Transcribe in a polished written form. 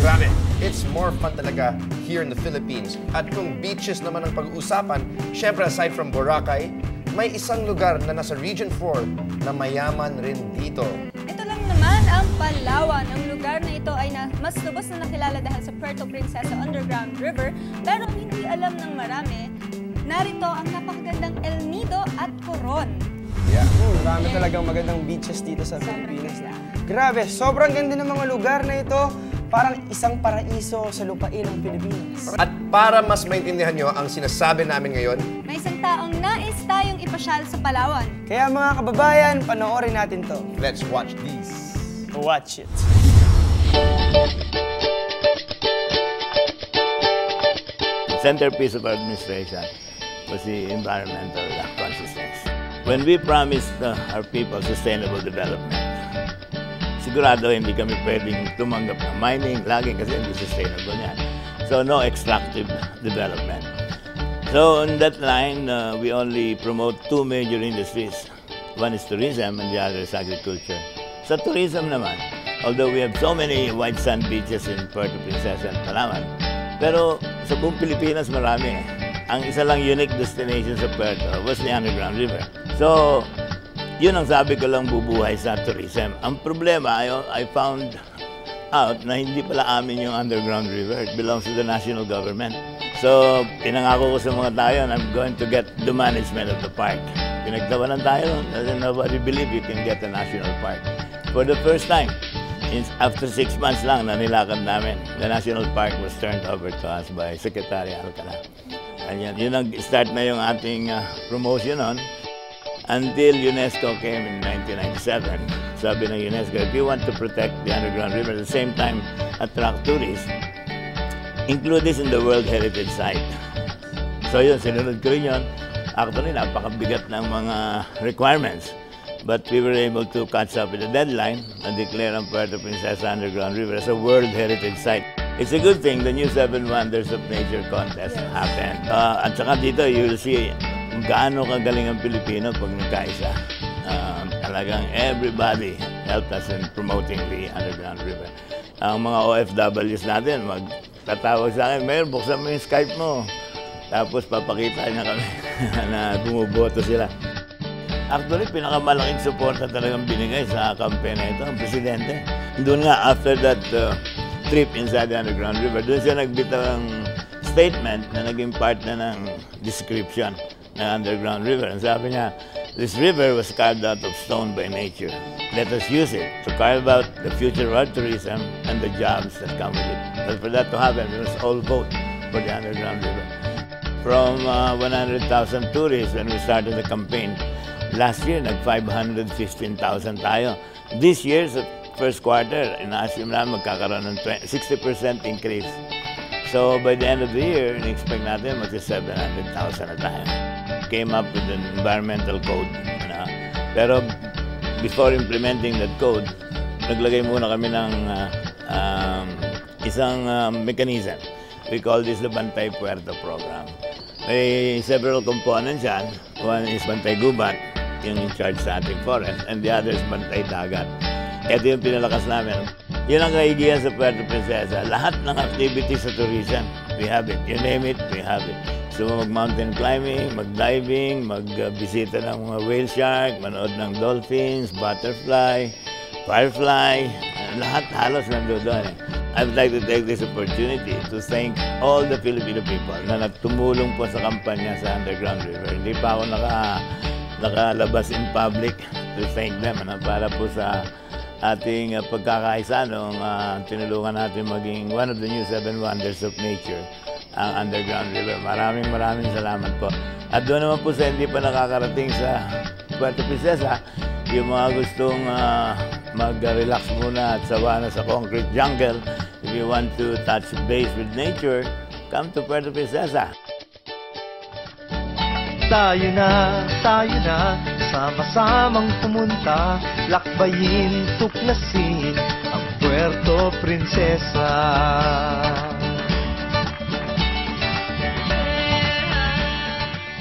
Grabe, it's more fun talaga here in the Philippines. At kung beaches naman ang pag-uusapan, syempre aside from Boracay, may isang lugar na nasa Region 4 na mayaman rin dito. Ito lang naman ang Palawan. Ang lugar na ito ay mas lubos na nakilala dahil sa Puerto Princesa Underground River. Pero hindi alam ng marami, narito ang napakagandang El Nido at Coron. Yeah. Marami talagang magandang beaches dito sa Pilipinas. Grabe, sobrang ganda ng mga lugar na ito. Parang isang paraiso sa lupain ng Pilipinas. At para mas maintindihan nyo ang sinasabi namin ngayon, may isang taong nais tayong ipasyal sa Palawan. Kaya mga kababayan, panoorin natin to. let's watch these. Watch it. The centerpiece of our administration was the environmental consciousness. When we promised our people sustainable development, sigurado hindi kami pwedeng tumanggap ng mining, logging kasi hindi sustainable yan. So no extractive development. So on that line, we only promote two major industries. One is tourism and the other is agriculture. Sa tourism naman, although we have so many white sand beaches in Puerto Princesa and Palawan, pero sa buong Pilipinas marami. Ang isa lang unique destination sa Puerto was the Underground River. So, yun ang sabi ko lang bubuhay sa tourism. Ang problema, I found out na hindi pala amin yung Underground River. It belongs to the national government. So, pinangako ko sa mga tayo na I'm going to get the management of the park. Pinagtawanan tayo, nobody believe you can get a national park. For the first time, after 6 months lang na nilakad namin, the national park was turned over to us by Secretary Alcala. And yun nag-start na yung ating promotion on. Until UNESCO came in 1997, sabi ng UNESCO, if you want to protect the Underground River, at the same time attract tourists, include this in the World Heritage Site. So yun, sinunod ko rin yun. Actually, napakabigat ng mga requirements. But we were able to catch up with the deadline and declare ang Puerto Princesa Underground River as a World Heritage Site. It's a good thing the new 7 Wonders of Nature contest happened. At saka dito, you will see kung gaano kagaling ang Pilipino pag nagkaisa. Talagang everybody helped us in promoting the Underground River. Ang mga OFWs natin, magtatawag sa akin, Mayor, buksan mo yung Skype mo. Tapos papakita niya kami na bumuboto sila. Actually, pinakamalaking suporta talagang binigay sa campaign na ito, ang Presidente. Doon nga, after that trip inside the Underground River, doon siya nagbitaw ng statement na naging part na ng description ng Underground River. And sabi niya, this river was carved out of stone by nature. Let us use it to carve out the future of our tourism and the jobs that come with it. But for that to happen, we must all vote for the Underground River. From 100,000 tourists when we started the campaign, last year, nag-515,000 tayo. This year, sa first quarter, ina-assume na magkakaroon ng 60% increase. So, by the end of the year, in-expect natin mag-700,000 na tayo. Came up with an environmental code. Pero, before implementing that code, naglagay muna kami ng isang mechanism. We call this the Bantay Puerto program. May several components yan. One is Bantay Gubat, yung in charge sa ating forest, and the other is Bantay Dagat. Ito yung pinalakas namin. Yun ang kaigihan sa Puerto Princesa. Lahat ng activities sa tourism, we have it. You name it, we have it. So mag-mountain climbing, mag-diving, mag-bisita ng mga whale shark, manood ng dolphins, butterfly, firefly, lahat halos nandoon. I would like to take this opportunity to thank all the Filipino people na nagtumulong po sa kampanya sa Underground River. Hindi pa ako nakalabas in public to thank them para po sa ating pagkakaisa nung tinulungan natin maging one of the new 7 Wonders of Nature, ang Underground River. Maraming salamat po. At doon naman po sa hindi pa nakakarating sa Puerto Princesa, yung mga gustong mag-relax muna at sawa na sa concrete jungle, if you want to touch base with nature, come to Puerto Princesa. Tayo na, sama-samang pumunta, lakbayin, tuklasin ang Puerto Princesa.